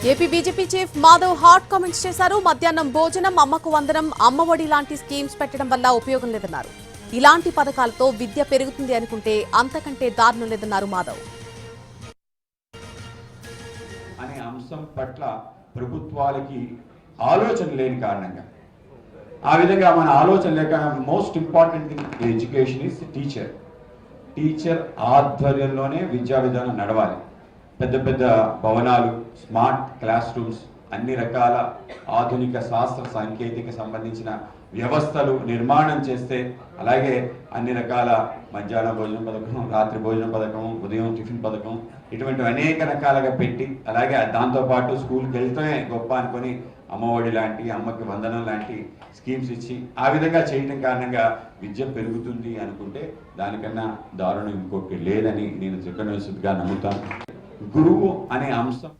AP BJP chief Madhav hot comments చేశారు. మధ్యాహ్నం భోజనం, అమ్మకు వందనం, అమ్మఒడి లాంటి స్కీమ్స్ పెట్టడం వల్ల ఉపయోగం లేదన్నారు. ఇలాంటి పథకాలతో విద్య పెరుగుతుంది అనుకుంటే అంతకంటే దారుణం లేదన్నారు మాధవ్. అనే అంశం పట్ల ప్రభుత్వాలకి ఆలోచన లేని కారణంగా ఆ విధంగా మన ఆలోచన లేక most important thing education is teacher ఆధ్వర్యంలోనే విద్యా విధానం నడవాలి. పెద్ద పెద్ద భవనాలు, స్మార్ట్ క్లాస్ రూమ్స్, అన్ని రకాల ఆధునిక శాస్త్ర సాంకేతిక సంబంధించిన వ్యవస్థలు నిర్మాణం చేస్తే, అలాగే అన్ని రకాల మధ్యాహ్న భోజన పథకం, రాత్రి భోజన పథకం, ఉదయం టిఫిన్ పథకం, ఇటువంటి అనేక రకాలుగా పెట్టి, అలాగే దాంతోపాటు స్కూల్కి వెళ్తే గొప్ప అనుకొని అమ్మఒడి లాంటి, అమ్మకి వందనం లాంటి స్కీమ్స్ ఇచ్చి ఆ విధంగా చేయడం కారణంగా విద్య పెరుగుతుంది అనుకుంటే దానికన్నా దారుణం ఇంకొకటి లేదని నేను త్రికరణశుద్ధిగా నమ్ముతాను. గురువు అనే అంశం